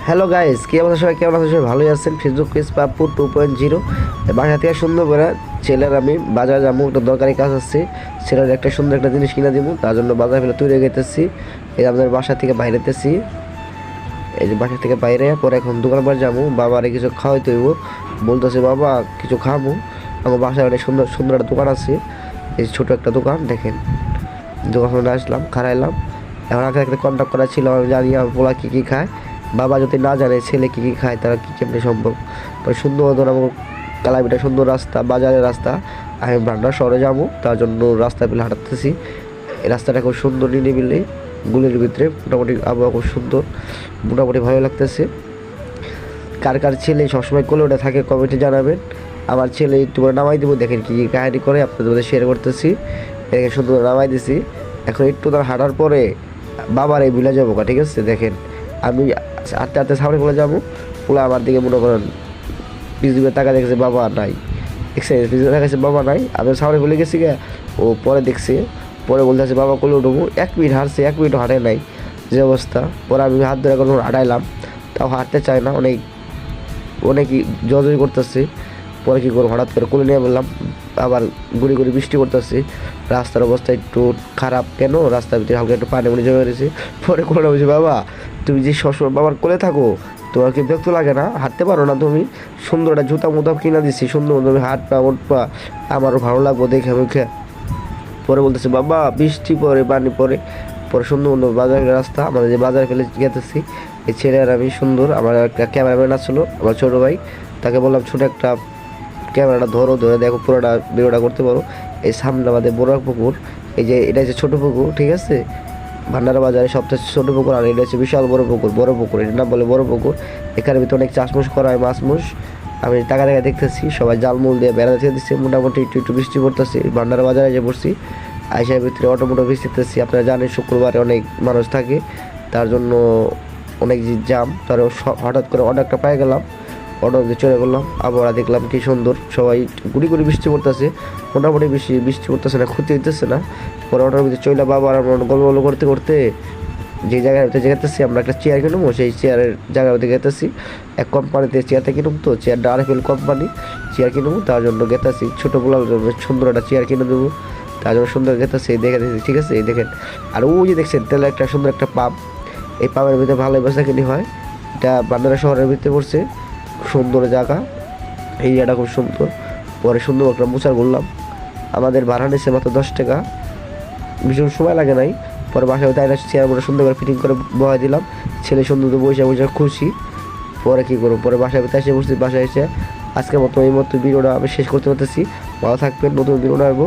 Hello guys, কি অবস্থা সবাই? কেমন আছেন? সবাই ভালোই আছেন? ফেসবুক পেজ পাপ্পু 2.0 বাসা থেকে সুন্দর করে ছেলের আমি বাজার যাবো, একটা দরকারি কাজ আছে। ছেলের একটা সুন্দর একটা জিনিস কিনে দিব, তার জন্য বাজার ফেলে তৈরি গেতেছি। এই আমাদের বাসা থেকে বাইরেতেছি, এই যে বাসা থেকে বাইরে পরে এখন দোকান বার যাবো, বাবারে কিছু খাওয়াইতে হইব। বলতেছে বাবা কিছু খাবো। আমার বাসায় অনেক সুন্দর সুন্দর একটা দোকান আছে, এই ছোটো একটা দোকান দেখেন। দোকানে আসলাম, খারাইলাম। এখন আগে একটা কন্ট্যাক্ট করা ছিল, আমি জানি আমার পোলা কী কী খায়। বাবা যদি না জানে ছেলে কী কী খায়, তারা কী কেমনি সম্ভব। পরে সুন্দর ধর আমার কালাবিটা সুন্দর রাস্তা, বাজারের রাস্তা। আমি ভান্ডার শহরে যাবো, তার জন্য রাস্তা পেলে হাঁটাতেছি। এই রাস্তাটা খুব সুন্দর নিরিবিলি, গুলির ভিতরে মোটামুটি আবহাওয়া খুব সুন্দর, মোটামুটি ভালো লাগতেছে। কার কার ছেলে সবসময় কোলে ওঠে থাকে কমেন্টে জানাবেন। আমার ছেলে একটু করে নামাই দেবো, দেখেন কী কী কাহিনী করে আপনাদের মধ্যে শেয়ার করতেছি। দেখেন সুন্দর নামাই দিছি। এখন একটু তার হাঁটার পরে বাবার এই বিলে যাবো, ঠিক আছে? দেখেন আমি আস্তে আস্তে সামনে বলে যাবো, পুরো আমার দিকে মনে করেন পিছনে টাকা দেখছে বাবা নাই, দেখছে পিছনে দেখাচ্ছে বাবা নাই। আমি সামনে বলে গেছি গে, ও পরে দেখছে, পরে বলতেছে বাবা কোলে উঠবো। 1 মিনিট হাঁটছে, 1 মিনিটও হাঁটে নাই, যে অবস্থা। পরে আমি হাত ধরে কোনো হাঁটাইলাম, তাও হাঁটতে চায় না, অনেকই জর্জরি করতেছে। পরে কী করবো, হঠাৎ করে কোলে নিয়ে বললাম। আবার গুড়ি গুড়ি বৃষ্টি করতেছে, রাস্তার অবস্থা একটু খারাপ। কেন? রাস্তার ভিতরে হালকা একটু পানি মুনি জমে রয়েছে। পরে কোলে বলছি বাবা তুমি যে সবসময় বাবার কোলে থাকো, তোমার কি বিরক্ত লাগে না? হাঁটতে পারো না তুমি? সুন্দর একটা জুতা মুতা কিনা দিচ্ছি, সুন্দর তুমি হাঁটপা উঠপা, আমারও ভালো লাগবো দেখে মুখে। পরে বলতেছে বাবা বৃষ্টি পরে পানি পরে। পরে সুন্দর সুন্দর বাজারের রাস্তা, আমাদের যে বাজারে ফেলে গেতেছি। এই ছেলে আর আমি সুন্দর, আমার একটা ক্যামেরাম্যান আসলো, আমার ছোটো ভাই। তাকে বললাম ছোটো একটা ক্যামেরাটা ধরে দেখো, পুরোটা ভিডিওটা করতে পারো। এই সামনে আমাদের বড় পুকুর, এই যে এটা হচ্ছে ছোটো পুকুর, ঠিক আছে? ভান্ডারা বাজারে সবচেয়ে ছোটো পুকুর, আর এটা হচ্ছে বিশাল বড় পুকুর, এটার নাম বলে বড় পুকুর। এখানে ভিতরে অনেক চাষমুষ করা হয়, মাছ আমি টাকা দেখতেছি, সবাই জালমুল দিয়ে বেড়া দিয়ে দিচ্ছে। মোটামুটি একটু একটু বৃষ্টি পড়তেছে। ভান্ডারা বাজারে যে পড়ছি, আইসার ভিতরে অটোমোটো বৃষ্টিতেছি। আপনারা জানেন শুক্রবারে অনেক মানুষ থাকে, তার জন্য অনেক জাম। তার হঠাৎ করে অনেকটা পায়ে গেলাম, অটো দিয়ে চলে গেলাম। আবহাওয়া দেখলাম কি সুন্দর, সবাই গুড়ি গুড়ি বৃষ্টি পড়তেছে, মোটামুটি বেশি বৃষ্টি পড়তেছে না, ক্ষতি হইতেছে না। পরে অটোর ভিতরে চলে বাবা আর আমরা গল্প করতে করতে যে জায়গায় যেতেছি, আমরা একটা চেয়ার কিনবো, সেই চেয়ারের জায়গা হতে গেতেছি। এক কোম্পানিতে চেয়ারটা কিনুম, তো চেয়ারটা RFL কোম্পানি চেয়ার কিনবো, তার জন্য গেতেছি। ছোটো বলার জন্য সুন্দর একটা চেয়ার কিনে দেবো, তার জন্য সুন্দর গেতেছি। দেখে ঠিক আছে, এই দেখেন। আর ওই যে দেখছেন তেলে একটা সুন্দর একটা পাম্প, এই পাম্পের ভিতরে ভালো বেচা কিনি হয়। এটা বান্দারা শহরের ভিতরে পড়ছে, সুন্দর জায়গা, এই জায়গাটা খুব সুন্দর। পরে সুন্দর একটা মোচার ঘুরলাম, আমাদের ভাড়া নিচ্ছে মাত্র 10 টাকা, ভীষণ সময় লাগে নাই। পরে বাসায় তাই চেয়ার মোটা সুন্দর করে ফিটিং করে বসাই দিলাম। ছেলে সুন্দর বসে বসে খুশি। পরে কী করবো, পরে বাসায় এসে বসছি। বাসায় এসে আজকের মতো এই মতো ভিডিওটা আমি শেষ করতে পারতেছি। ভালো থাকবেন, নতুন ভিডিও আসবো।